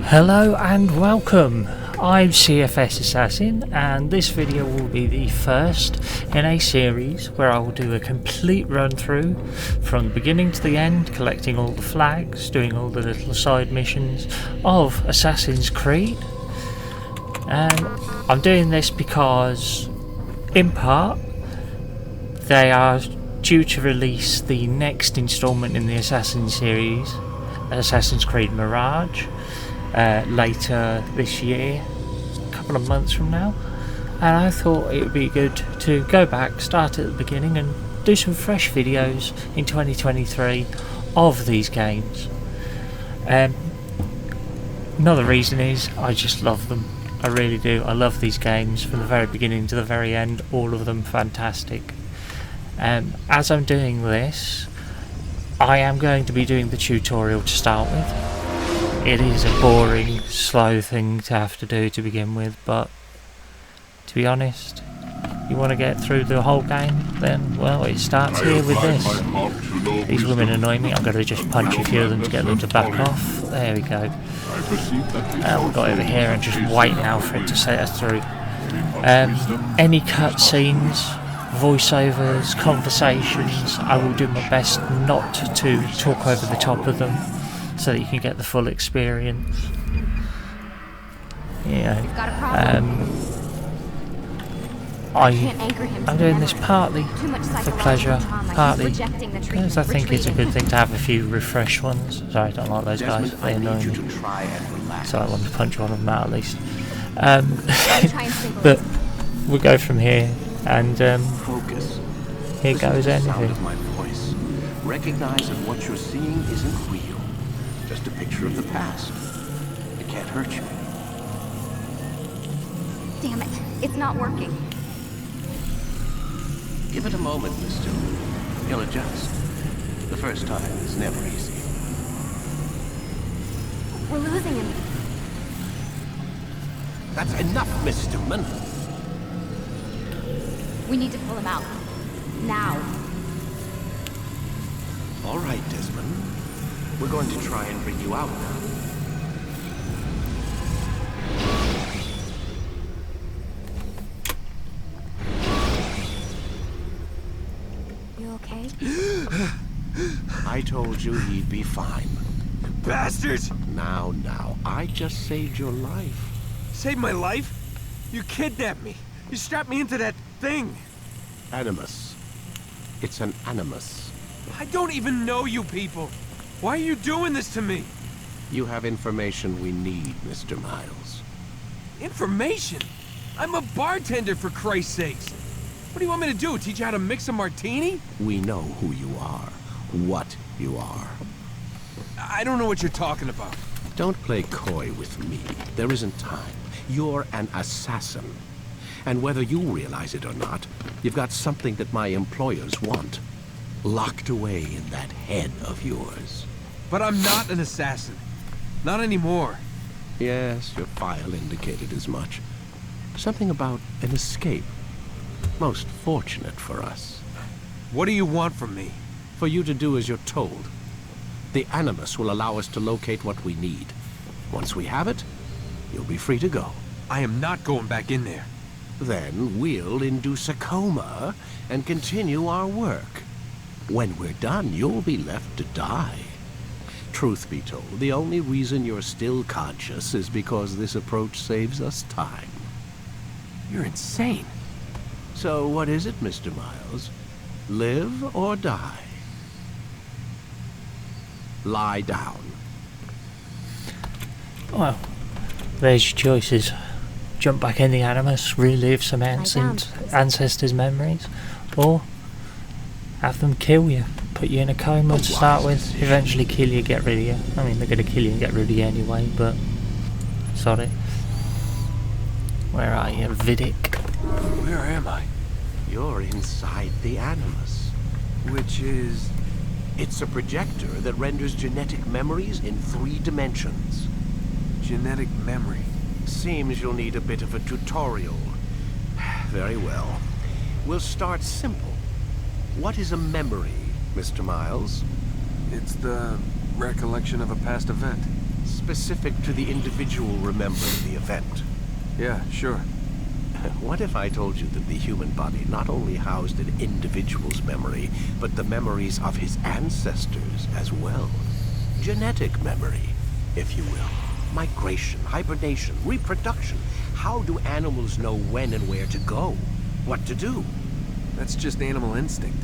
Hello and welcome. I'm CFS Assassin, and this video will be the first in a series where I will do a complete run through from the beginning to the end, collecting all the flags, doing all the little side missions of Assassin's Creed. And I'm doing this because, in part, they are due to release the next installment in the Assassin series, Assassin's Creed Mirage, later this year, a couple of months from now, and I thought it would be good to go back, start at the beginning and do some fresh videos in 2023 of these games. Another reason is I just love them. I really do. I love these games from the very beginning to the very end, all of them fantastic. As I'm doing this, I am going to be doing the tutorial to start with. It is a boring, slow thing to have to do to begin with, but to be honest, you want to get through the whole game, then, well, it starts here with this. These women annoy me. I'm going to just punch a few of them to get them to back off. There we go. We've got over here and just wait now for it to set us through. Any cutscenes, voiceovers, conversations, I will do my best not to talk over the top of them, so that you can get the full experience. I'm doing this partly for pleasure, partly because I think it's a good thing to have a few refresh ones. Sorry, I don't like those guys, they annoy me. So I want to punch one of them out at least. But we'll go from here, and here goes anything. Recognize that what you're seeing isn't real. Just a picture of the past. It can't hurt you. Damn it, it's not working. Give it a moment, mister. He'll adjust. The first time is never easy. We're losing him. That's enough, Miss Stillman. We need to pull him out. Now. All right, Desmond. We're going to try and bring you out now. You okay? I told you he'd be fine. Bastards! Now, I just saved your life. Saved my life? You kidnapped me. You strapped me into that thing. Animus. It's an animus. I don't even know you people. Why are you doing this to me? You have information we need, Mr. Miles. Information? I'm a bartender, for Christ's sakes. What do you want me to do? Teach you how to mix a martini? We know who you are. What you are. I don't know what you're talking about. Don't play coy with me. There isn't time. You're an assassin. And whether you realize it or not, you've got something that my employers want. Locked away in that head of yours. But I'm not an assassin. Not anymore. Yes, your file indicated as much. Something about an escape. Most fortunate for us. What do you want from me? For you to do as you're told. The Animus will allow us to locate what we need. Once we have it, you'll be free to go. I am not going back in there. Then we'll induce a coma and continue our work. When we're done, you'll be left to die. Truth be told, the only reason you're still conscious is because this approach saves us time. You're insane. So what is it, Mr. Miles? Live or die? Lie down. Well, there's your choices. Jump back in the Animus, relive some ancestors' memories, or have them kill you, put you in a coma to start with, eventually kill you, get rid of you. I mean, they're going to kill you and get rid of you anyway, but sorry. Where are you, Vidic? Where am I? You're inside the Animus. Which is... It's a projector that renders genetic memories in 3 dimensions. Genetic memory. Seems you'll need a bit of a tutorial. Very well. We'll start simple. What is a memory, Mr. Miles? It's the recollection of a past event. specific to the individual remembering the event. Yeah, sure. What if I told you that the human body not only housed an individual's memory, but the memories of his ancestors as well? Genetic memory, if you will. Migration, hibernation, reproduction. How do animals know when and where to go? What to do? That's just animal instinct.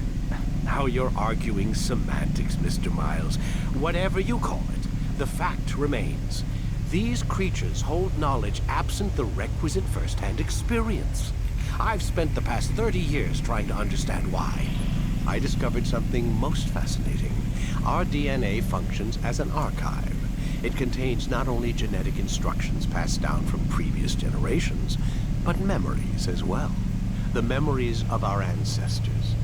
Now you're arguing semantics, Mr. Miles. Whatever you call it, the fact remains. These creatures hold knowledge absent the requisite first-hand experience. I've spent the past 30 years trying to understand why. I discovered something most fascinating. Our DNA functions as an archive. It contains not only genetic instructions passed down from previous generations, but memories as well. The memories of our ancestors.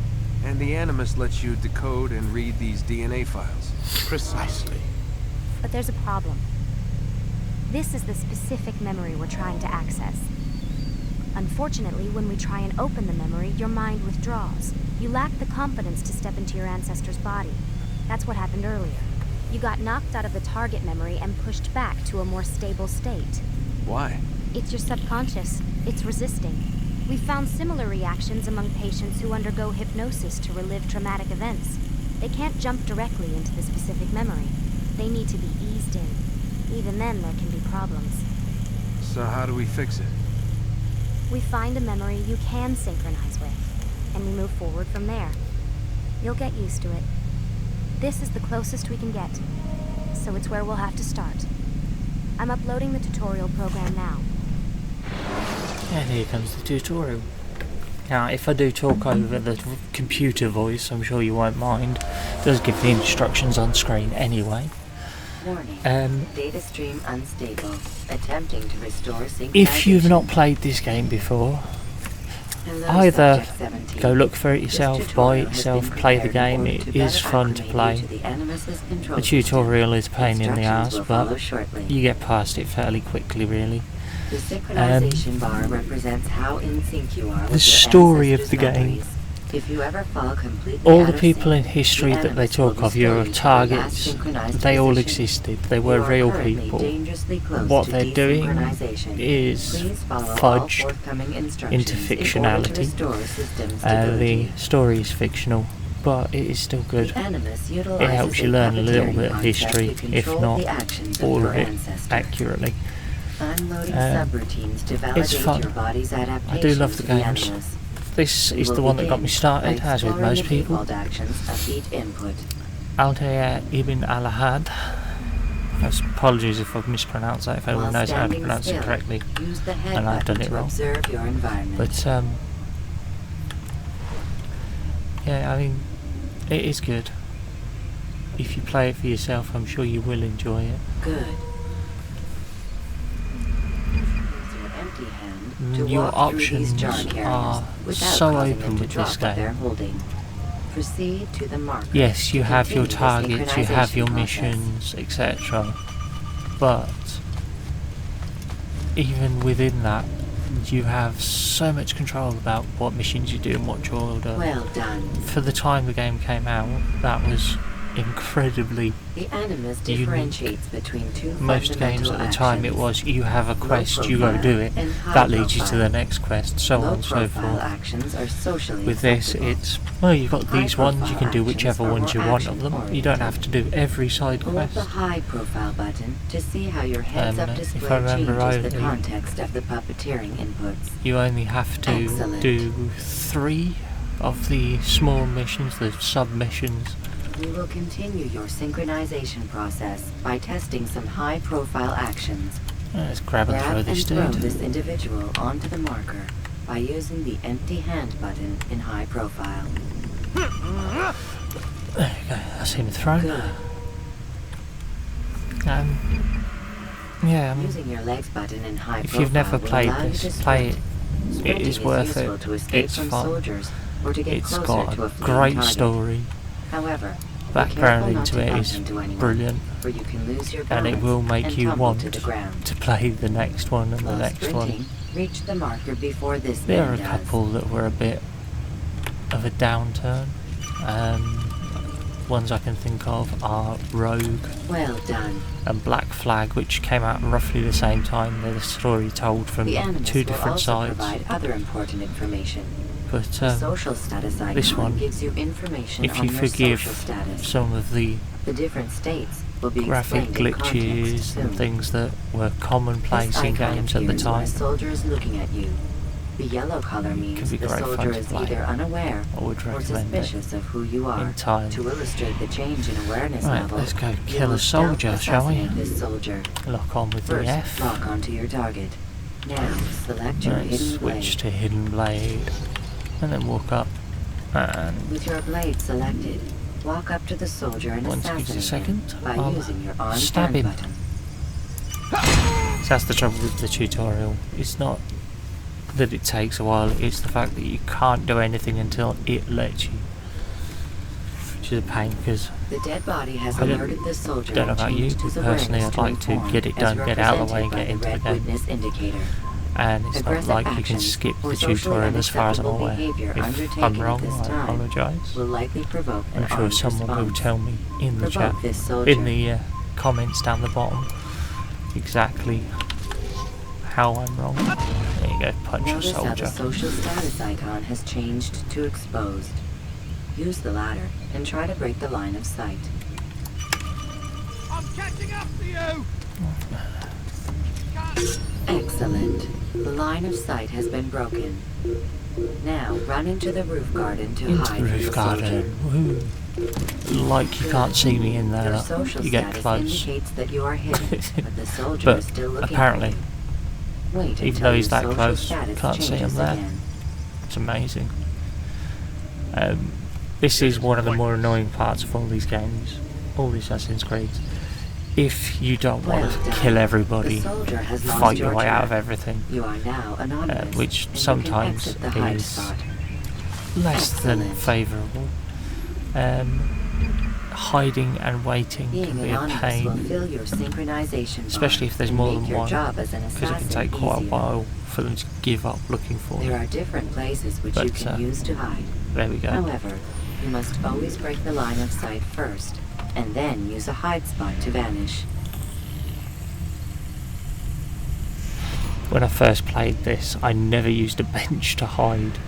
And the Animus lets you decode and read these DNA files. Precisely. But there's a problem. This is the specific memory we're trying to access. Unfortunately, when we try and open the memory, your mind withdraws. You lack the confidence to step into your ancestor's body. That's what happened earlier. You got knocked out of the target memory and pushed back to a more stable state. Why? It's your subconscious. It's resisting. We found similar reactions among patients who undergo hypnosis to relive traumatic events. They can't jump directly into the specific memory. They need to be eased in. Even then, there can be problems. So how do we fix it? We find a memory you can synchronize with, and we move forward from there. You'll get used to it. This is the closest we can get, so it's where we'll have to start. I'm uploading the tutorial program now. And here comes the tutorial. Now, if I do talk over the computer voice, I'm sure you won't mind. It does give the instructions on screen anyway. Warning. Data stream unstable. Attempting to restore synchronization. If you've not played this game before, either go look for it yourself, buy it yourself, play the game. It is fun to play. The tutorial is a pain in the ass, but you get past it fairly quickly, really. The synchronization bar represents how in sync you are with the story of the game. If you ever fall completely All out the of people sync, in history the that they Animus will talk of, restore your you to your targets, last synchronized they all position. existed. They You were are real currently people. dangerously close What to they're doing desynchronization. is Please follow all fudged forthcoming instructions into in order to fictionality. restore system The stability. story is fictional, but it is still good. The Animus It utilizes helps you learn a little puppeteering bit of concept history, to if control not the actions all your of it ancestor. accurately. Unloading Um, subroutines to it's validate fun. your body's adaptation I do love the to games. Animus. This We is will the one that got begin me started, by as with exploring most the people. default actions of each input. Altair ibn al-Ahad. Apologies if I've mispronounced that, if anyone While knows how to standing pronounce it still, correctly. use the head and I've button done it to wrong. observe your environment. But, yeah, I mean, it is good. If you play it for yourself, I'm sure you will enjoy it. Good. Use your empty hand to Your walk through these options jar carriers are without so causing open them to with drop this what they're game. holding. Proceed to the marker. Yes, you to have your continue the targets, you have your synchronization missions, etc. But even within that, you have so much control about what missions you do and what you order. Well done. For the time the game came out, that was incredibly The Animus unique. differentiates between two Most games fundamental at the time it actions. was you have a Low quest, you go profile do it, and high that leads you to profile. the next quest, so on Low and so profile forth. actions are socially With this, acceptable. it's, well, you've got High these ones, you profile can do actions whichever are ones you more want of them. You don't have to do every side Pull up the quest. high profile button to see how your heads-up if display I remember changes the rightly, context of the puppeteering inputs. You only have to Excellent. do 3 of the small missions, the sub-missions. We will continue your synchronization process by testing some high-profile actions. Let's grab and throw Grab this and throw dude. this individual onto the marker by using the empty hand button in high profile. There you go, that's him thrown. Good. Yeah, Using your legs button in high if profile you've never will played allow you this, to play it. sprint. It Sprinting is worth useful it. to escape It's from fun. soldiers or to get It's closer got to a a fleeing great target. story. However, be Background careful not into to it bump is into anyone, brilliant, or you can lose your and it balance will make and you tumble want to the ground. to play the next one and the While next sprinting, one. reach the marker before this There are man a does. couple that were a bit of a downturn. ones I can think of are Rogue Well done. and Black Flag, which came out roughly the same time. They're the story told from The Animus two will different also sides. provide other important information. But The social status icon this one, gives you information if on you your forgive social status. some of the The different states will be graphic explained in context glitches soon. and things that were commonplace This in icon games at the appears when time, a soldier is looking at you. The yellow color means be the great fun soldier to is play. either unaware I would or recommend it suspicious of who you are. entirely. To illustrate the change in awareness Right, level, let's go you kill a must soldier, shall we? assassinate this soldier. Lock on with the First, F. lock onto your target. Now, select your Right, hidden switch blade. to Hidden Blade. And then walk up and With your blade selected, walk up to the soldier and once gives a assassinate him second, by I'll using your arm stab hand him. button. So that's the trouble with the tutorial. It's not that it takes a while, it's the fact that you can't do anything until it lets you. Which is a pain, because The dead body has I alerted the soldier don't know and about you, changed his but personally awareness I'd like to inform, get it as done, get out of the way and represented get by into the the red game. witness indicator. And it's not Aggressive like you can actions skip or the socially tutorial as far as I'm unacceptable aware. behavior If undertaken I'm at wrong, this I time apologise. will likely provoke an I'm sure armed someone will response. tell me in the Provoke chat, this soldier. in the comments down the bottom, exactly how I'm wrong. There you go, punch a Notice how the soldier. social status icon has changed to exposed. Use the ladder and try to break the line of sight. I'm catching up to you! Excellent. The line of sight has been broken. Now run into the roof garden to Into hide the from roof the soldier. garden. Woo. Like you can't see me in there. Your Look. social You get status close. indicates that you are hidden, but the soldier But is still looking apparently, at you. Wait even until though he's your that social close, status can't see him changes there. again. It's amazing. This is one of the more annoying parts of all these games, all the Assassin's Creed. If you don't want Well to done. kill everybody, The soldier has lost fight your your way out of track. everything, You are now anonymous, which and you sometimes can exit the hide is spot. less than Excellent. favourable. Hiding and waiting Being can be a anonymous will pain, fill your synchronization bar especially if there's and more make than your one, job as an because it can assassin take quite a easier. while for them to give up looking for There you. are different places which you But, can use to hide. There we go. However, you must always break the line of sight first, and then use a hide spot to vanish. When I first played this, I never used a bench to hide.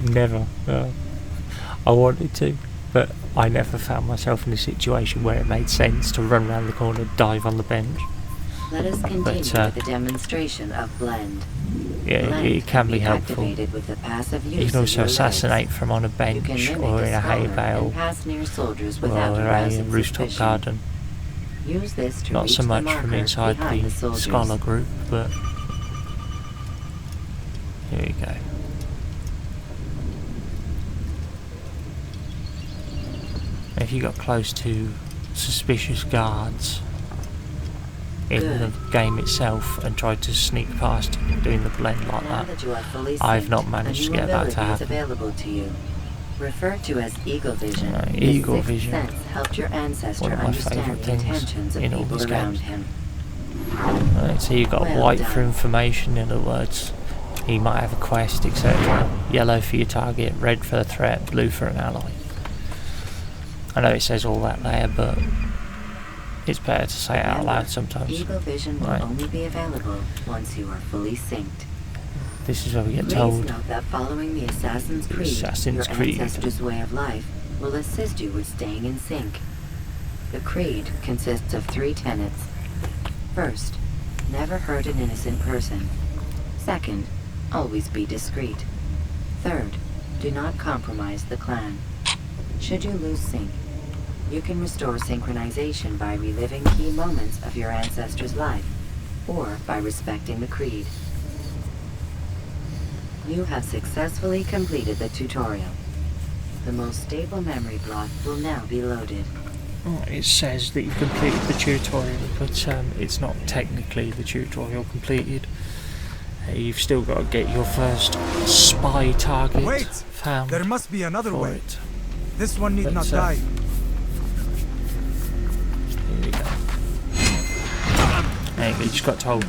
Never. I wanted to, but I never found myself in a situation where it made sense to run around the corner, dive on the bench. Let us continue But, with the demonstration of blend. Yeah, Blend it can be helpful. activated with the passive use You can of also your legs. assassinate from on a You can bench mimic or in a hay scholar bale and pass near soldiers or without a arousing rooftop suspicion. garden. Use this to Not reach so the much marker from inside behind the soldiers. scholar group, but here we go. If you got close to suspicious guards in Good. the game itself and tried to sneak past doing the blend like Now that, that you are fully I've synced, not managed a to new get that to ability is happen. available to you. Referred to as Eagle Vision, Right, this Eagle sixth Vision. sense helped your ancestor One of my understand favourite the things intentions of in all people these around games. him. Right, so you've got Well white done. for information, in other words, he might have a quest, etc. Yellow for your target, red for the threat, blue for an ally. I know it says all that there, but it's better to say it out Remember, loud sometimes. Eagle Vision will Right. only be available once you are fully synced. This is where we get Please told. note that following the Assassin's Creed, Assassin's your Creed. ancestors' way of life will assist you with staying in sync. The Creed consists of 3 tenets. First, never hurt an innocent person. Second, always be discreet. Third, do not compromise the clan. Should you lose sync, you can restore synchronization by reliving key moments of your ancestor's life, or by respecting the Creed. You have successfully completed the tutorial. The most stable memory block will now be loaded. It says that you've completed the tutorial, but it's not technically the tutorial completed. You've still got to get your first spy target Wait! found There must be another for way. it. This one need But, not die. Here we go. There you go, you just got told,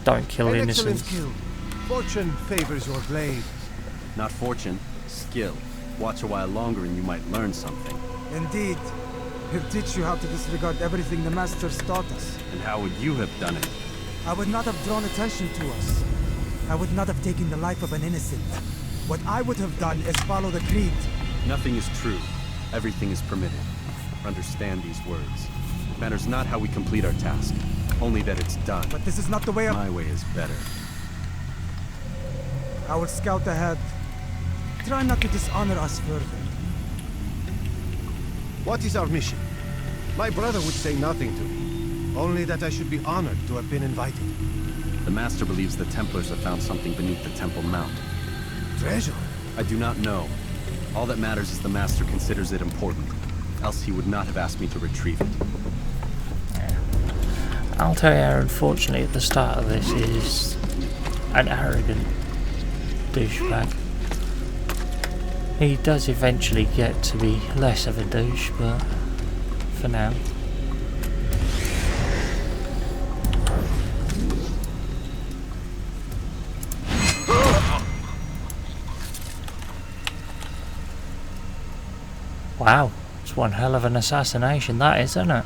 don't kill An excellent innocents. skill. Fortune favors your blade. Not fortune, skill. Watch a while longer and you might learn something. Indeed. He'll teach you how to disregard everything the Masters taught us. And how would you have done it? I would not have drawn attention to us. I would not have taken the life of an innocent. What I would have done is follow the creed. Nothing is true. Everything is permitted. Understand these words. It matters not how we complete our task, only that it's done. But this is not the way of... My way is better. I will scout ahead. Try not to dishonor us further. What is our mission? My brother would say nothing to me. Only that I should be honored to have been invited. The Master believes the Templars have found something beneath the Temple Mount. Treasure? I do not know. All that matters is the Master considers it important. Else he would not have asked me to retrieve it. Altair, unfortunately, at the start of this is an arrogant douchebag. He does eventually get to be less of a douche, but for now. Wow, it's one hell of an assassination, that is, isn't it?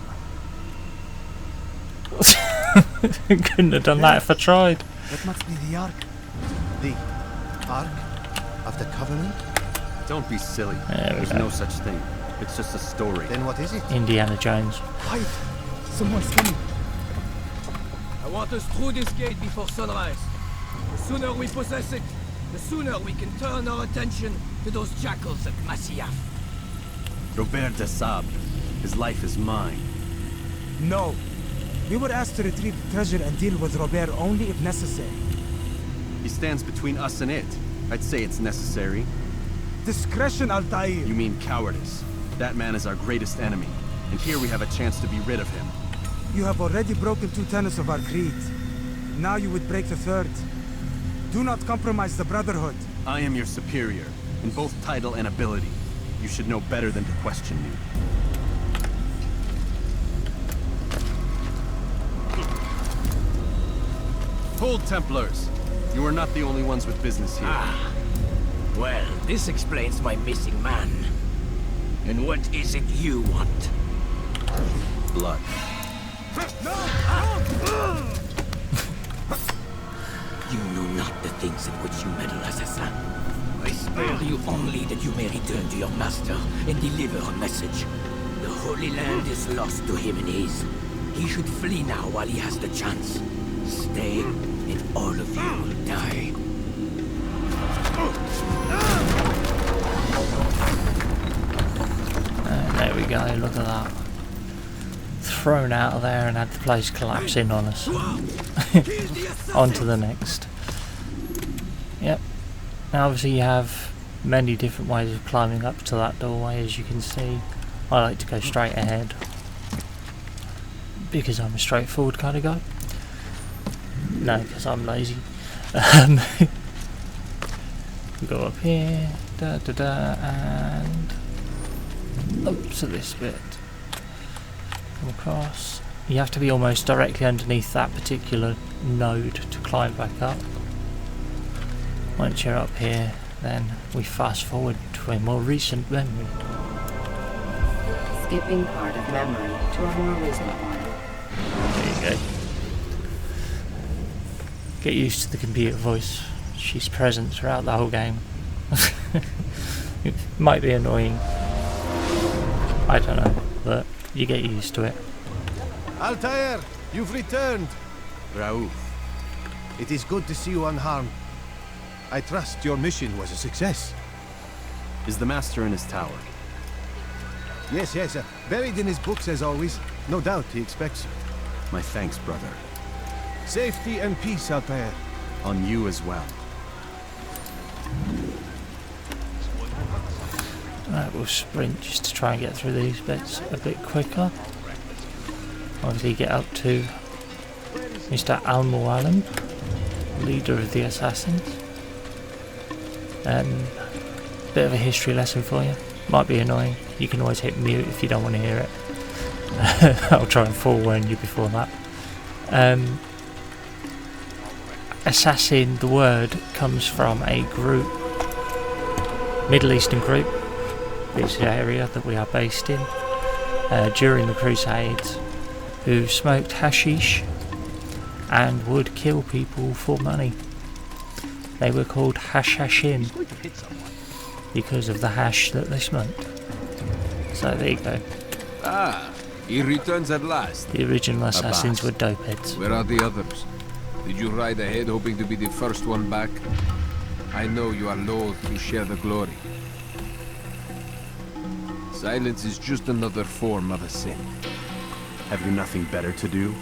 Couldn't have done that if I tried. That must be the Ark. The Ark of the Covenant? Don't be silly. There we There's go. no such thing. It's just a story. Then what is it? Indiana Jones. Hide! Someone's coming. I want us through this gate before sunrise. The sooner we possess it, the sooner we can turn our attention to those jackals at Masyaf. Robert de Sable. His life is mine. No. We were asked to retrieve the treasure and deal with Robert only if necessary. He stands between us and it. I'd say it's necessary. Discretion, Altair! You mean cowardice. That man is our greatest enemy, and here we have a chance to be rid of him. You have already broken 2 tenets of our creed. Now you would break the 3rd. Do not compromise the Brotherhood. I am your superior, in both title and ability. You should know better than to question me. Hold, Templars! You are not the only ones with business here. Ah. Well, this explains my missing man. And what is it you want? Blood. You know not the things in which you meddle, assassin. I spare you only that you may return to your master and deliver a message. The Holy Land is lost to him and his. He should flee now while he has the chance. Stay, and all of you will die. There we go, look at that. Thrown out of there and had the place collapse in on us. On to the next. Yep. Now obviously you have many different ways of climbing up to that doorway, as you can see. I like to go straight ahead because I'm a straightforward kind of guy. No, because I'm lazy. Go up here, and up to this bit. Come across. You have to be almost directly underneath that particular node to climb back up. Once you're up here, then we fast forward to a more recent memory. Skipping part of memory to a more recent one. There you go. Get used to the computer voice. She's present throughout the whole game. It might be annoying. I don't know, but you get used to it. Altair, you've returned. Raouf. It is good to see you unharmed. I trust your mission was a success. Is the Master in his tower? Yes, yes, buried in his books as always. No doubt he expects you. My thanks, brother. Safety and peace, Altair. On you as well. Right, we'll sprint just to try and get through these bits a bit quicker. Obviously get up to Mr. Al-Mualim, leader of the assassins. Bit of a history lesson for you. Might be annoying. You can always hit mute if you don't want to hear it. I'll try and forewarn you before that. Assassin, the word, comes from a group, Middle Eastern group, this area that we are based in, during the Crusades, who smoked hashish and would kill people for money. They were called hashashin because of the hash that they smoked. So there you go. Ah, he returns at last. The original assassins were dopeheads. Where are the others? Did you ride ahead hoping to be the first one back? I know you are loath to share the glory. Silence is just another form of a sin. Have you nothing better to do?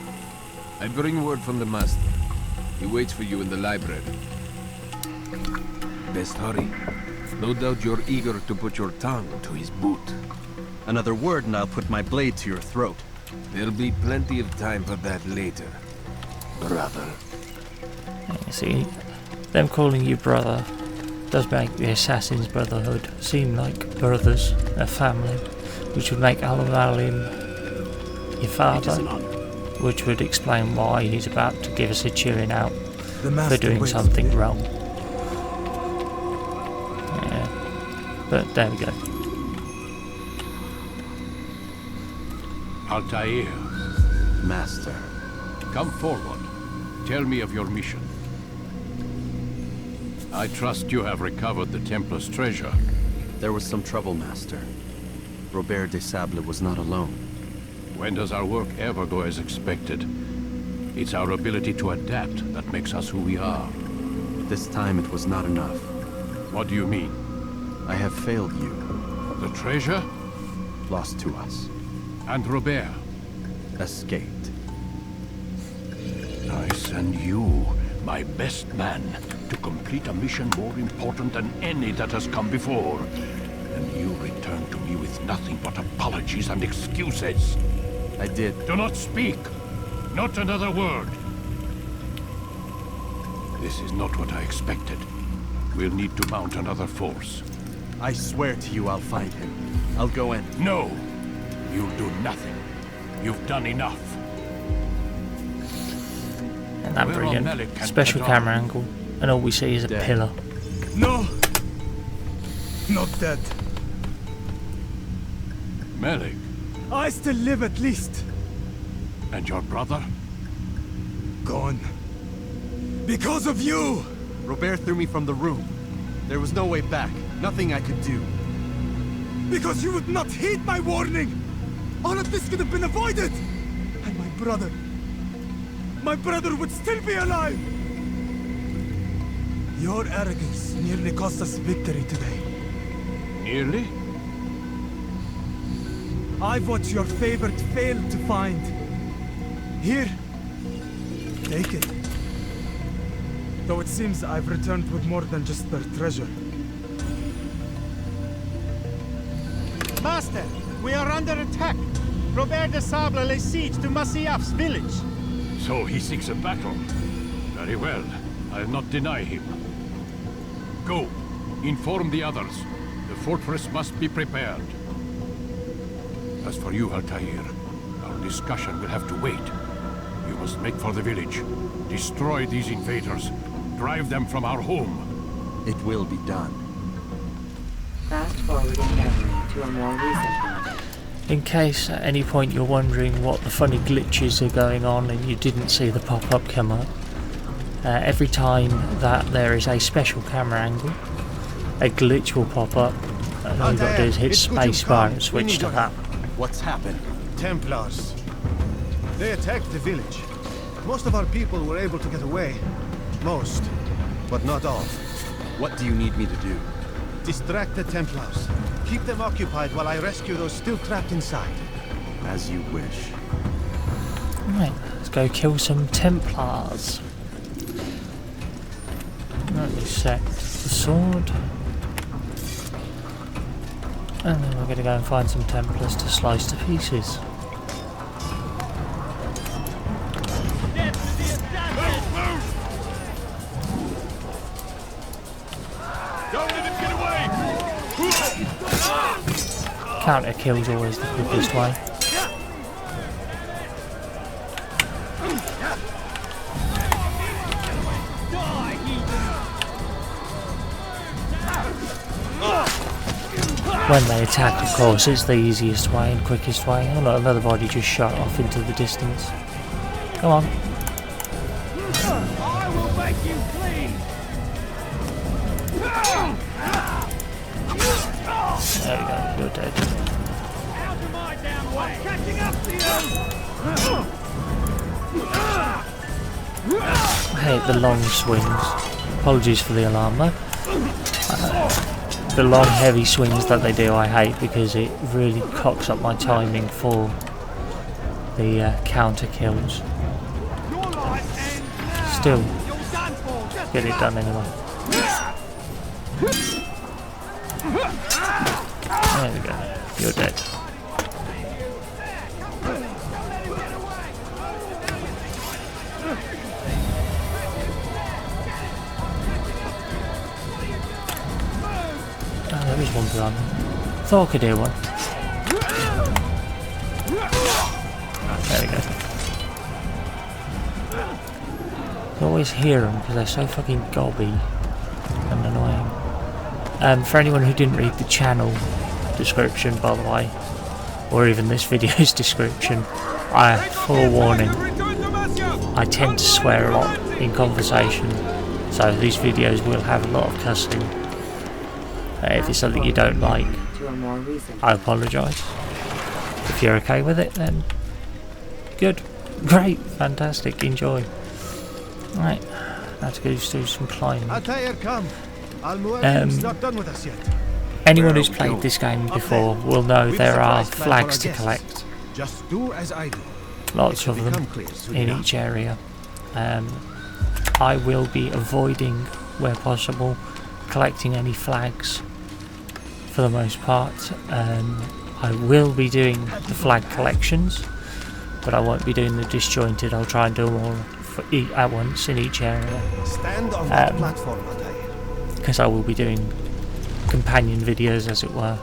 I bring word from the Master. He waits for you in the library. Best hurry. No doubt you're eager to put your tongue to his boot. Another word and I'll put my blade to your throat. There'll be plenty of time for that later, brother. See, them calling you brother does make the Assassin's Brotherhood seem like brothers, a family, which would make Al-Malim your father, which would explain why he's about to give us a chewing out for doing something wrong. Yeah, but there we go. Altair, Master. come forward. Tell me of your mission. I trust you have recovered the Templar's treasure. There was some trouble, Master. Robert de Sable was not alone. When does our work ever go as expected? It's our ability to adapt that makes us who we are. This time it was not enough. What do you mean? I have failed you. The treasure? Lost to us. And Robert? Escaped. I send you, my best man, to complete a mission more important than any that has come before. And you return to me with nothing but apologies and excuses. I did. Do not speak. Not another word. This is not what I expected. We'll need to mount another force. I swear to you I'll find him. I'll go in. No! You'll do nothing. You've done enough. And that We're on brilliant Malik and special Adon. camera angle, and all we see is a Dead. pillar. No! Not dead. Malik, I still live at least. and your brother? Gone. Because of you! Robert threw me from the room. There was no way back. Nothing I could do. Because you would not heed my warning! All of this could have been avoided! And my brother would still be alive! Your arrogance nearly cost us victory today. Nearly? I've what your favorite failed to find. Here, take it. Though it seems I've returned with more than just their treasure. Master, we are under attack. Robert de Sable lays siege to Masyaf's village. So he seeks a battle. Very well. I'll not deny him. Go. Inform the others. The fortress must be prepared. As for you, Altair, our discussion will have to wait. You must make for the village. Destroy these invaders. Drive them from our home. It will be done. Fast forwarding memory to a more recent one. In case at any point you're wondering what the funny glitches are going on and you didn't see the pop-up come up, every time that there is a special camera angle, a glitch will pop up, and all you've got to do is hit spacebar and switch to that. What's happened? Templars. They attacked the village. Most of our people were able to get away. Most, but not all. What do you need me to do? Distract the Templars. Keep them occupied while I rescue those still trapped inside. As you wish. Right, let's go kill some Templars. Let me set the sword. And then we're going to go and find some Templars to slice to pieces. Counter kill's always the quickest way. When they attack, of course, it's the easiest way and quickest way. Oh no, another body just shot off into the distance. Come on. I will make you bleed. There we go, you're dead. Out of my damn way. I'm catching up to you. I hate the long swings. Apologies for the alarm though. The long heavy swings that they do I hate because it really cocks up my timing for the counter kills. Still, get it done anyway. There we go, you're dead. Oh, there is one behind me. Thought I could hear one. There we go. I always hear them because they're so fucking gobby and annoying. For anyone who didn't read the channel description, by the way, or even this video's description, forewarning, I tend to swear a lot in conversation, so these videos will have a lot of cussing. If it's something you don't like, I apologise. If you're okay with it, then good, great, fantastic, enjoy. Right, let's go do some climbing. Altair, come. Al-Mualim's not done with us yet. Anyone who's played this game before will know there are flags to collect. Just do as I do. Lots of them in each area. I will be avoiding, where possible, collecting any flags for the most part. I will be doing the flag collections, but I won't be doing the disjointed. I'll try and do them all at once in each area. Stand on that platform, because I will be doing companion videos, as it were.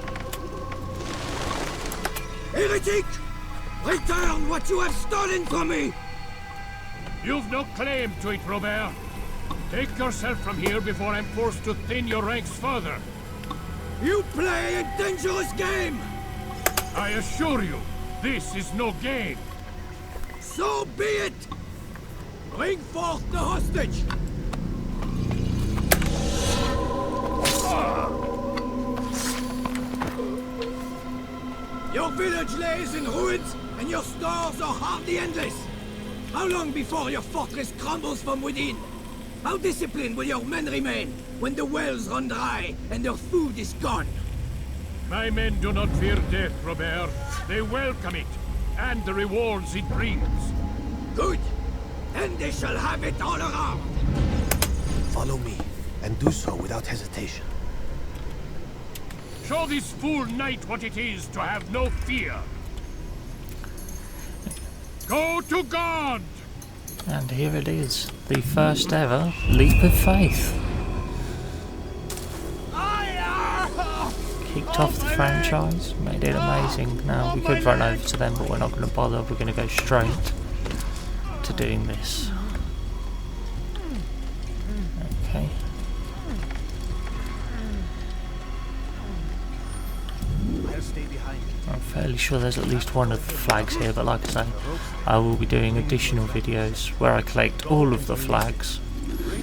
Heretic! Return what you have stolen from me! You've no claim to it, Robert. Take yourself from here before I'm forced to thin your ranks further. You play a dangerous game! I assure you, this is no game. So be it! Bring forth the hostage! Your village lays in ruins, and your stores are hardly endless. How long before your fortress crumbles from within? How disciplined will your men remain when the wells run dry and their food is gone? My men do not fear death, Robert. They welcome it, and the rewards it brings. Good. Then they shall have it all around. Follow me, and do so without hesitation. Show this fool knight what it is to have no fear. Go to God! And here it is, the first ever leap of faith. Kicked off the franchise, made it amazing. Now we could run over to them, but we're not going to bother. We're going to go straight to doing this. Okay. I'm fairly sure there's at least one of the flags here, but like I say, I will be doing additional videos where I collect all of the flags,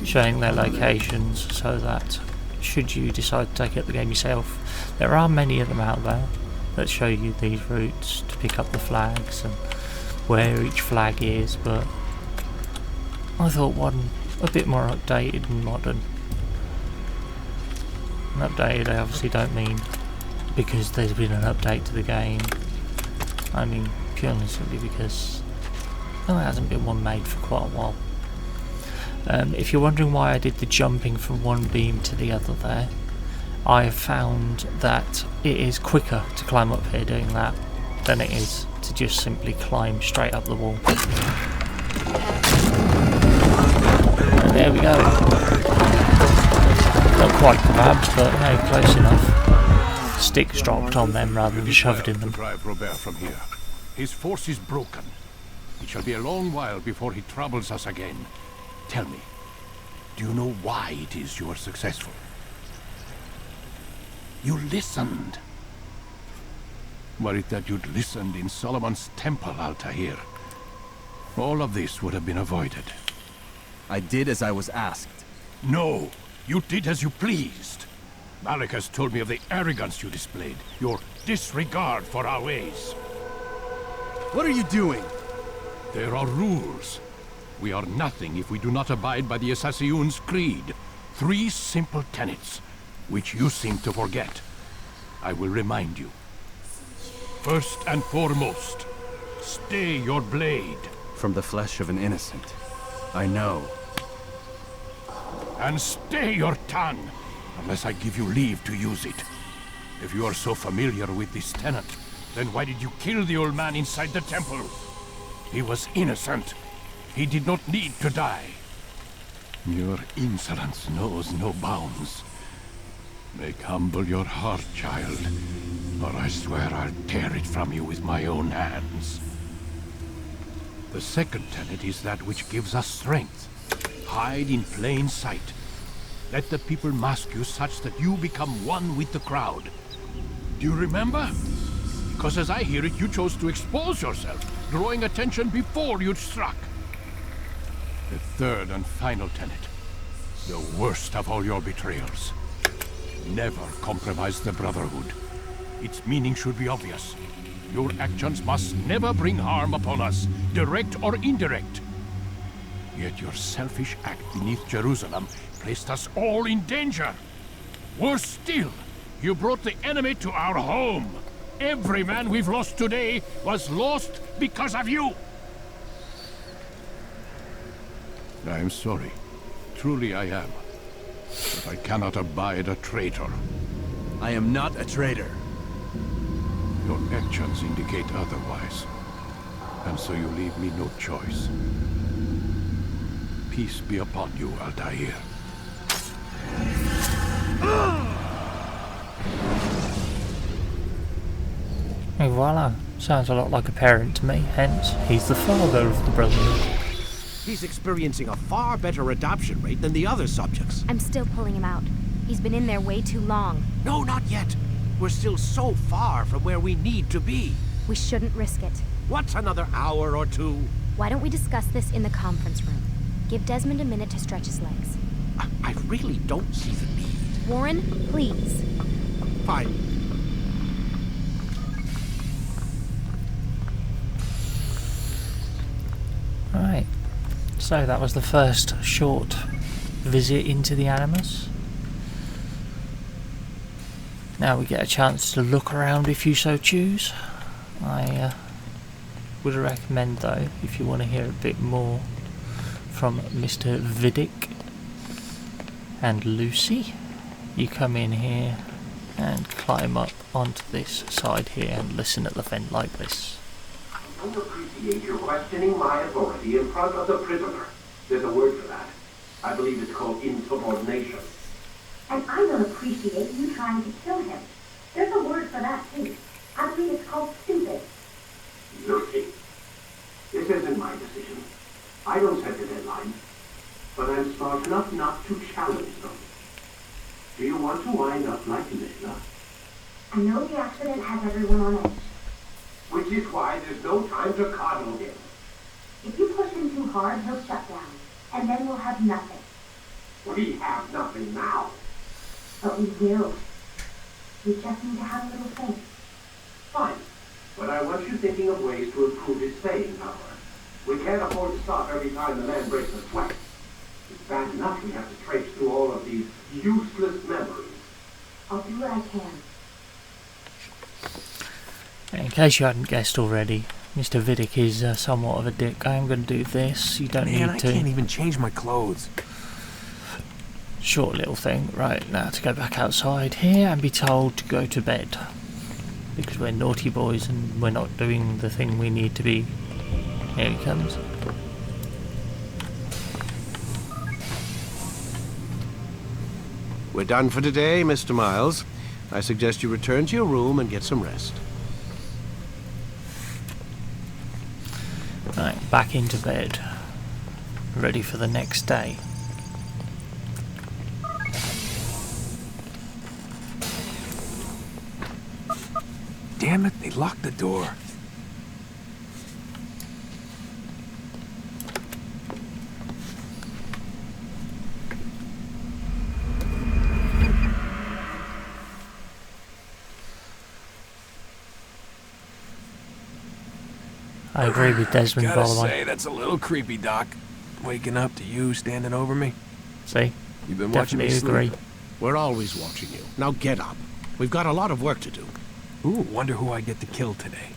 showing their locations, so that should you decide to take up the game yourself, there are many of them out there that show you these routes to pick up the flags and where each flag is, but I thought one a bit more updated and modern. And updated I obviously don't mean because there's been an update to the game. I mean purely simply because there hasn't been one made for quite a while. If you're wondering why I did the jumping from one beam to the other there, I have found that it is quicker to climb up here doing that than it is to just simply climb straight up the wall. And there we go. Not quite grabbed, but hey, close enough. Sticks dropped on them rather than shoved in them. Drive Robert from here. His force is broken. It shall be a long while before he troubles us again. Tell me, do you know why it is you are successful? You listened. Were it that you'd listened in Solomon's temple, Altair, all of this would have been avoided. I did as I was asked. No, you did as you pleased. Malik has told me of the arrogance you displayed, your disregard for our ways. What are you doing? There are rules. We are nothing if we do not abide by the Assassin's creed. 3 simple tenets, which you seem to forget. I will remind you. First and foremost, stay your blade. From the flesh of an innocent. I know. And stay your tongue, unless I give you leave to use it. If you are so familiar with this tenet, then why did you kill the old man inside the temple? He was innocent. He did not need to die. Your insolence knows no bounds. Make humble your heart, child, or I swear I'll tear it from you with my own hands. The second tenet is that which gives us strength. Hide in plain sight. Let the people mask you such that you become one with the crowd. Do you remember? Because as I hear it, you chose to expose yourself, drawing attention before you'd struck. The third and final tenet. The worst of all your betrayals. Never compromise the Brotherhood. Its meaning should be obvious. Your actions must never bring harm upon us, direct or indirect. Yet your selfish act beneath Jerusalem placed us all in danger. Worse still, you brought the enemy to our home. Every man we've lost today was lost because of you. I am sorry. Truly I am. But I cannot abide a traitor. I am not a traitor. Your actions indicate otherwise. And so you leave me no choice. Peace be upon you, Altair. And voila. Sounds a lot like a parent to me, hence, he's the father of the Brotherhood. He's experiencing a far better adoption rate than the other subjects. I'm still pulling him out. He's been in there way too long. No, not yet. We're still so far from where we need to be. We shouldn't risk it. What's another hour or two? Why don't we discuss this in the conference room? Give Desmond a minute to stretch his legs. I really don't see the need. Warren, please. Fine. Alright, so that was the first short visit into the Animus. Now we get a chance to look around if you so choose. I would recommend though, if you want to hear a bit more from Mr. Vidic and Lucy, you come in here and climb up onto this side here and listen at the vent like this. I don't appreciate your questioning my authority in front of the prisoner. There's a word for that. I believe it's called insubordination. And I don't appreciate you trying to kill him. There's a word for that, too. I believe it's called stupid. Lucy, this isn't my decision. I don't set the deadline. But I'm smart enough not to challenge them. Do you want to wind up like Lila? I know the accident has everyone on edge. Which is why there's no time to coddle him. If you push him too hard, he'll shut down. And then we'll have nothing. We have nothing now. But we will. We just need to have a little faith. Fine. But I want you thinking of ways to improve his staying power. We can't afford to stop every time the man breaks a sweat. It's bad enough we have to trace through all of these useless memories. I'll do what I can. In case you hadn't guessed already, Mr. Vidic is somewhat of a dick. I am going to do this. You don't need to. Man, I can't even change my clothes. Short little thing. Right, now to go back outside here and be told to go to bed. Because we're naughty boys and we're not doing the thing we need to be. Here he comes. We're done for today, Mr. Miles. I suggest you return to your room and get some rest. Right, back into bed. Ready for the next day. Damn it, they locked the door. I agree with Desmond, by Gotta the way. say, that's a little creepy, Doc. Waking up to you standing over me. See? You've been watching me Definitely sleep. agree. We're always watching you. Now get up. We've got a lot of work to do. Ooh, wonder who I get to kill today.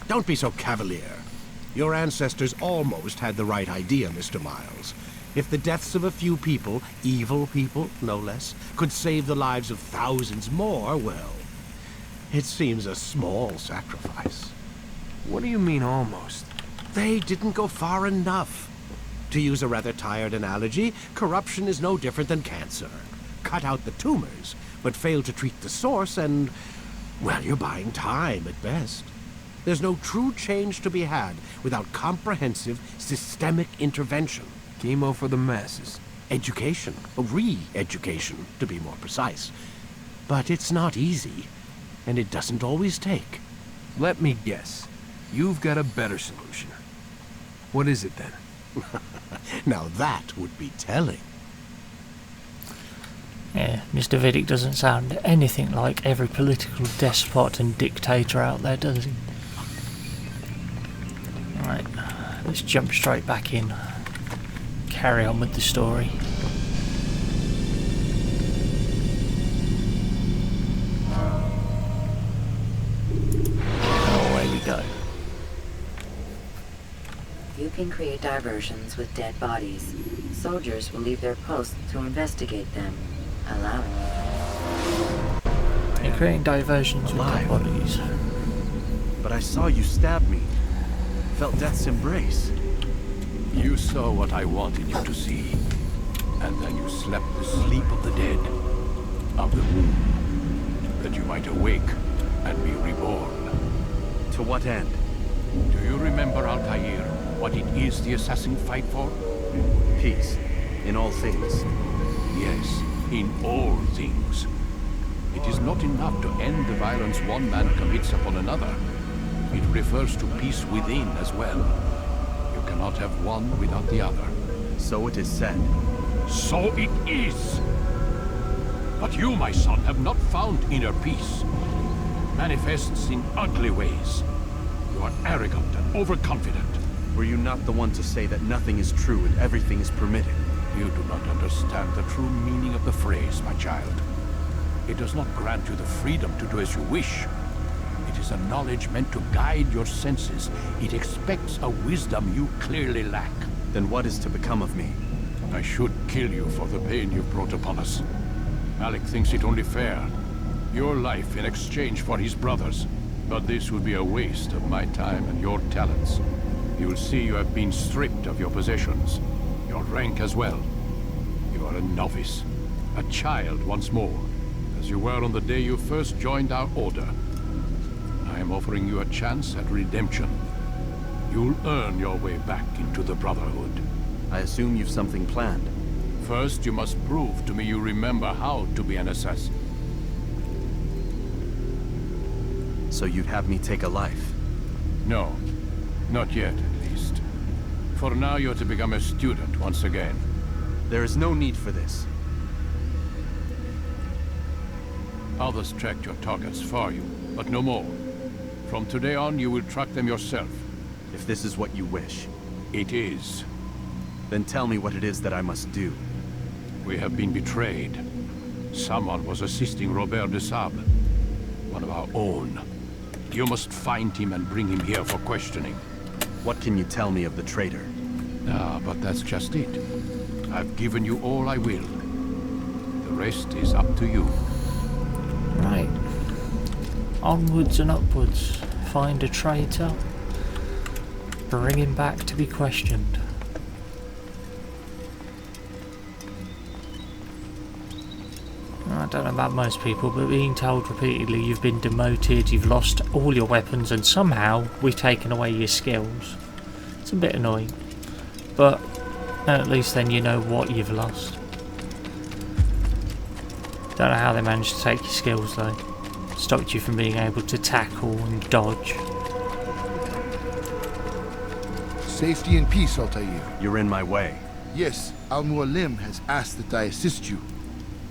Don't be so cavalier. Your ancestors almost had the right idea, Mr. Miles. If the deaths of a few people, evil people, no less, could save the lives of thousands more, well, it seems a small sacrifice. What do you mean, almost? They didn't go far enough. To use a rather tired analogy, corruption is no different than cancer. Cut out the tumors, but fail to treat the source and, well, you're buying time at best. There's no true change to be had without comprehensive, systemic intervention. Chemo for the masses. Education, re-education, to be more precise. But it's not easy, and it doesn't always take. Let me guess. You've got a better solution. What is it then? Now that would be telling. Yeah, Mr. Vidic doesn't sound anything like every political despot and dictator out there, does he? Right, let's jump straight back in. Carry on with the story. Oh, away we go. You can create diversions with dead bodies. Soldiers will leave their posts to investigate them. Allow it. You're creating diversions with dead bodies. But I saw you stab me. Felt death's embrace. You saw what I wanted you to see. And then you slept the sleep of the dead. Of the womb. That you might awake and be reborn. To what end? Do you remember, Altair, what it is the assassin fight for? Peace. In all things. Yes, in all things. It is not enough to end the violence one man commits upon another. It refers to peace within as well. You cannot have one without the other. So it is said. So it is! But you, my son, have not found inner peace. Manifests in ugly ways. You are arrogant and overconfident. Were you not the one to say that nothing is true and everything is permitted? You do not understand the true meaning of the phrase, my child. It does not grant you the freedom to do as you wish. It is a knowledge meant to guide your senses. It expects a wisdom you clearly lack. Then what is to become of me? I should kill you for the pain you've brought upon us. Alec thinks it only fair. Your life in exchange for his brother's. But this would be a waste of my time and your talents. You will see you have been stripped of your possessions. Your rank as well. You are a novice. A child once more. As you were on the day you first joined our order. I am offering you a chance at redemption. You'll earn your way back into the Brotherhood. I assume you've something planned. First, you must prove to me you remember how to be an assassin. So you'd have me take a life? No. Not yet, at least. For now, you're to become a student once again. There is no need for this. Others tracked your targets for you, but no more. From today on, you will track them yourself. If this is what you wish. It is. Then tell me what it is that I must do. We have been betrayed. Someone was assisting Robert de Sable. One of our own. You must find him and bring him here for questioning. What can you tell me of the traitor? Ah, but that's just it. I've given you all I will. The rest is up to you. Right. Onwards and upwards. Find a traitor. Bring him back to be questioned. I don't know about most people, but being told repeatedly you've been demoted, you've lost all your weapons, and somehow we've taken away your skills. It's a bit annoying. But at least then you know what you've lost. Don't know how they managed to take your skills though. stopped you from being able to tackle and dodge. Safety and peace, Altair. You're in my way. Yes, Al-Mualim has asked that I assist you.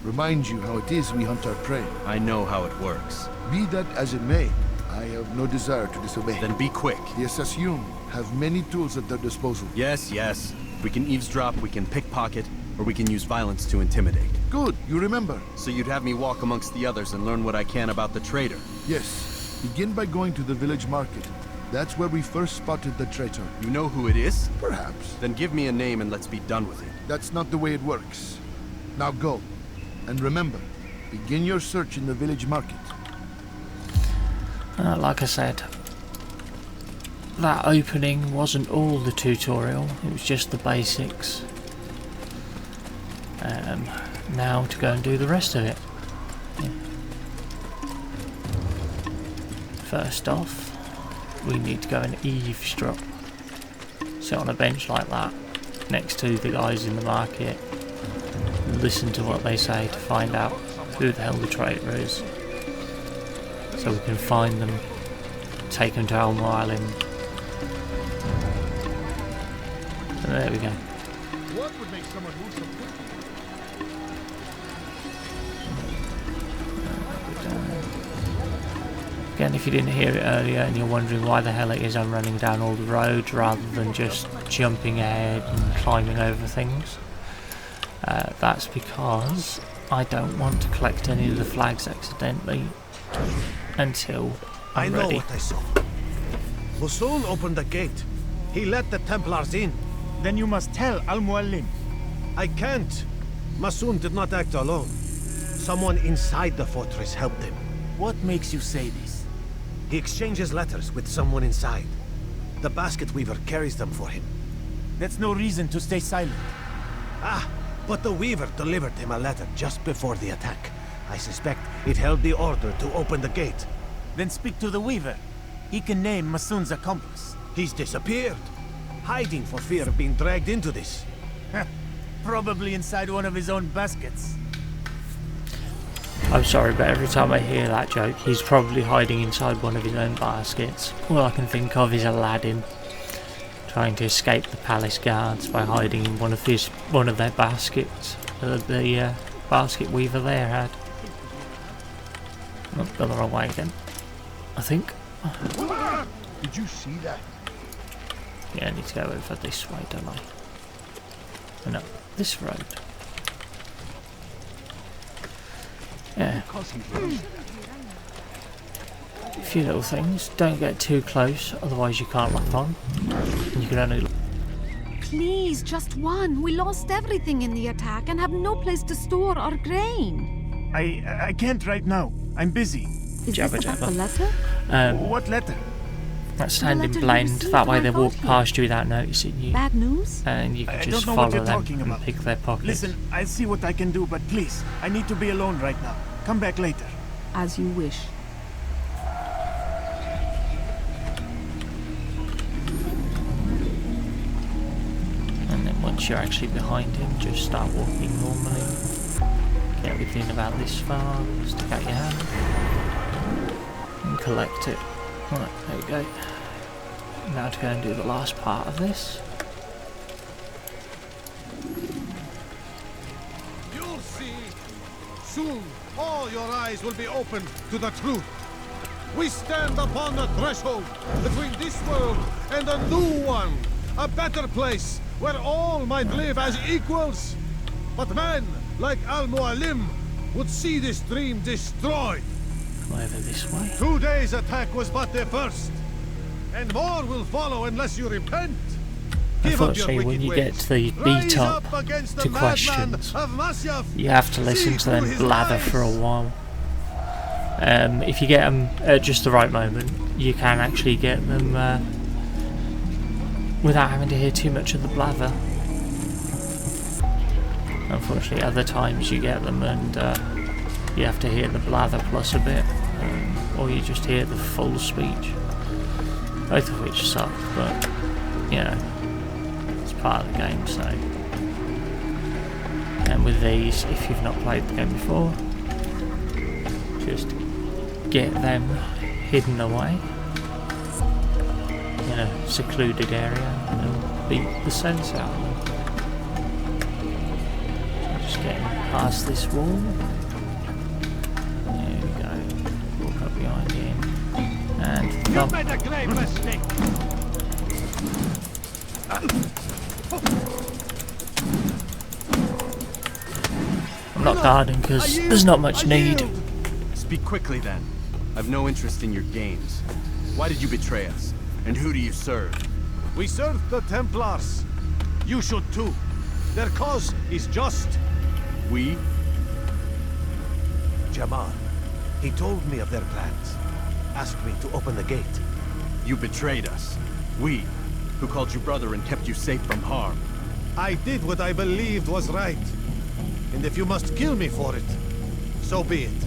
Remind you how it is we hunt our prey. I know how it works. Be that as it may, I have no desire to disobey. Then be quick. The Assassin have many tools at their disposal. Yes, yes. We can eavesdrop, we can pickpocket, or we can use violence to intimidate. Good, you remember. So you'd have me walk amongst the others and learn what I can about the traitor? Yes. Begin by going to the village market. That's where we first spotted the traitor. You know who it is? Perhaps. Then give me a name and let's be done with it. That's not the way it works. Now go. And remember, begin your search in the village market. Like I said, that opening wasn't all the tutorial, it was just the basics. Now to go and do the rest of it. Yeah. First off, we need to go and eavesdrop. Sit on a bench like that, next to the guys in the market, listen to what they say to find out who the hell the traitor is. So we can find them, take them to Al-Mualim. And there we go. What would make someone move so quickly? Again, if you didn't hear it earlier and you're wondering why the hell it is I'm running down all the roads rather than just jumping ahead and climbing over things, that's because I don't want to collect any of the flags accidentally until I'm ready. I know what I saw. Musul opened the gate. He let the Templars in. Then you must tell Al-Mualim. I can't. Masun did not act alone. Someone inside the fortress helped him. What makes you say this? He exchanges letters with someone inside. The basket weaver carries them for him. That's no reason to stay silent. Ah, but the weaver delivered him a letter just before the attack. I suspect it held the order to open the gate. Then speak to the weaver. He can name Masun's accomplice. He's disappeared. Hiding for fear of being dragged into this. Probably inside one of his own baskets. I'm sorry, but every time I hear that joke, he's probably hiding inside one of his own baskets. All I can think of is Aladdin trying to escape the palace guards by hiding in one of their baskets. The basket weaver there had. I've gone the wrong way again, I think. Did you see that? Yeah, I need to go over this way, don't I? Oh, no, this road. Yeah. A few little things. Don't get too close, otherwise you can't lock on. And you can only. Please, just one. We lost everything in the attack and have no place to store our grain. I can't right now. I'm busy. Is Jabba this about jabba. the letter? What letter? That's standing letter you blend. received That way when they I walk got past you without noticing you. Bad news? And you can I just don't know what follow you're them talking and about. pick their pockets. Listen, I'll see what I can do, but please, I need to be alone right now. Come back later. As you wish. And then once you're actually behind him, just start walking normally. Get within about this far, stick out your hand, and collect it. Right, there we go. Now to go and do the last part of this. You'll see. Soon, all your eyes will be opened to the truth. We stand upon the threshold between this world and a new one. A better place where all might live as equals. But men like Al-Mualim would see this dream destroyed. Come over this way. Today's attack was but the first. And more will follow unless you repent. Unfortunately, when you get to the beat up to questions, you have to listen to them blather for a while. If you get them at just the right moment, you can actually get them without having to hear too much of the blather. Unfortunately, other times you get them and you have to hear the blather plus a bit, or you just hear the full speech. Both of which suck, but you know, it's part of the game. So, and with these, if you've not played the game before, just get them hidden away in a secluded area and beat the sense out of them. So just getting past this wall. There we go. Walk up behind him and thump. You made a grave mistake. I'm not guarding because there's not much need. Speak quickly then. I've no interest in your games. Why did you betray us? And who do you serve? We serve the Templars. You should too. Their cause is just. We? Jamal. He told me of their plans. Asked me to open the gate. You betrayed us. We, who called you brother and kept you safe from harm. I did what I believed was right. And if you must kill me for it, so be it.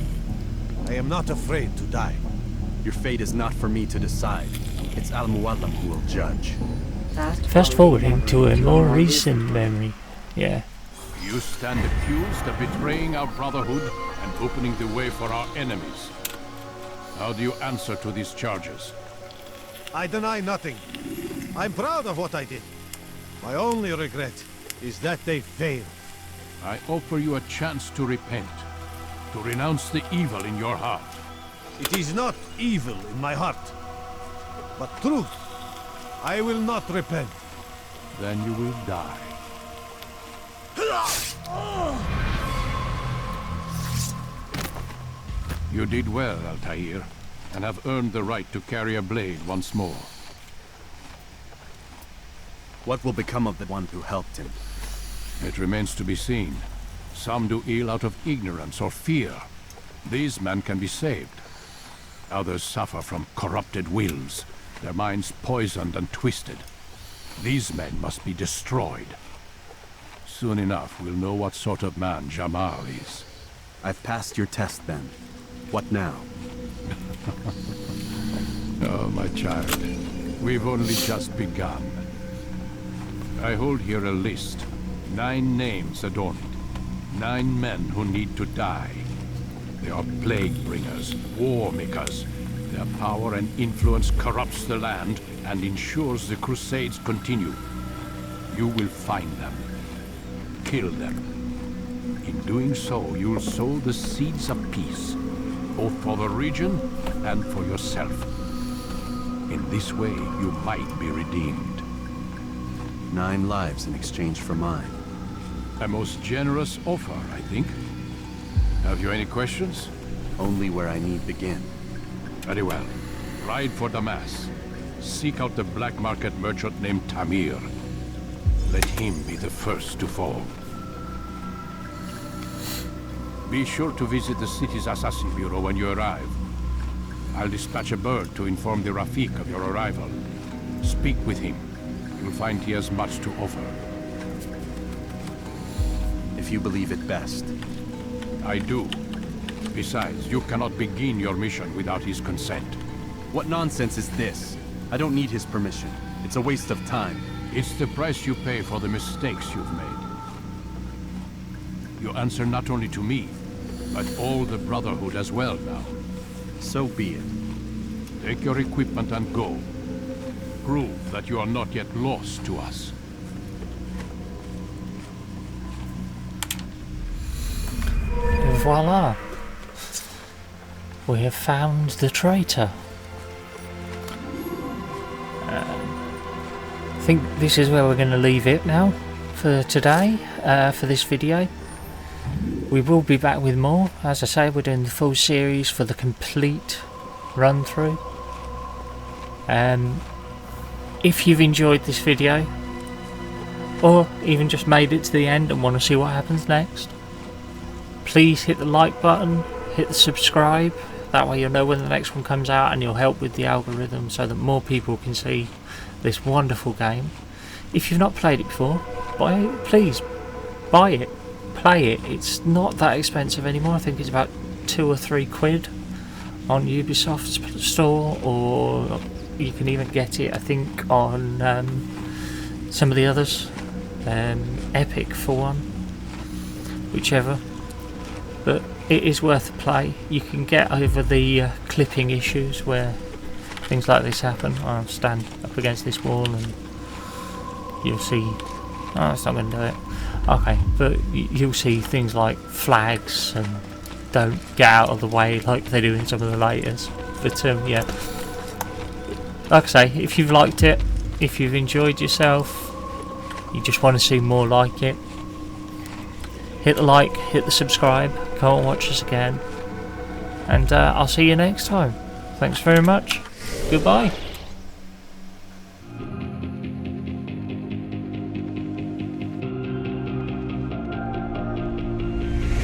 I am not afraid to die. Your fate is not for me to decide. It's Al-Mualim who will judge. Fast forwarding to a more recent memory. Yeah. You stand accused of betraying our brotherhood and opening the way for our enemies. How do you answer to these charges? I deny nothing. I'm proud of what I did. My only regret is that they failed. I offer you a chance to repent, to renounce the evil in your heart. It is not evil in my heart, but truth. I will not repent. Then you will die. You did well, Altair, and have earned the right to carry a blade once more. What will become of the one who helped him? It remains to be seen. Some do ill out of ignorance or fear. These men can be saved. Others suffer from corrupted wills, their minds poisoned and twisted. These men must be destroyed. Soon enough, we'll know what sort of man Jamal is. I've passed your test then. What now? Oh, my child. We've only just begun. I hold here a list. 9 names adorn it. 9 men who need to die. They are plague bringers, war makers. Their power and influence corrupts the land and ensures the Crusades continue. You will find them. Kill them. In doing so, you'll sow the seeds of peace, both for the region and for yourself. In this way, you might be redeemed. 9 lives in exchange for mine. A most generous offer, I think. Have you any questions? Only where I need begin. Very well. Ride for Damas. Seek out the black market merchant named Tamir. Let him be the first to fall. Be sure to visit the city's assassin bureau when you arrive. I'll dispatch a bird to inform the Rafik of your arrival. Speak with him. You'll find he has much to offer. If you believe it best. I do. Besides, you cannot begin your mission without his consent. What nonsense is this? I don't need his permission. It's a waste of time. It's the price you pay for the mistakes you've made. You answer not only to me, but all the Brotherhood as well now. So be it. Take your equipment and go. Prove that you are not yet lost to us. Voila! We have found the traitor. I think this is where we're going to leave it now for today, for this video. We will be back with more. As I say, we're doing the full series for the complete run through. If you've enjoyed this video, or even just made it to the end and want to see what happens next, please hit the like button, hit the subscribe. That way you'll know when the next one comes out and you'll help with the algorithm so that more people can see this wonderful game. If you've not played it before, please buy it, play it. It's not that expensive anymore. I think it's about £2 or £3 on Ubisoft's store, or you can even get it, I think, on some of the others, Epic for one, whichever. But it is worth a play. You can get over the clipping issues where things like this happen. I'll stand up against this wall and you'll see... Oh, it's not going to do it. Okay, but you'll see things like flags and don't get out of the way like they do in some of the laters. But yeah, like I say, if you've liked it, if you've enjoyed yourself, you just want to see more like it, hit the like, hit the subscribe, come and watch us again, and I'll see you next time. Thanks very much. Goodbye.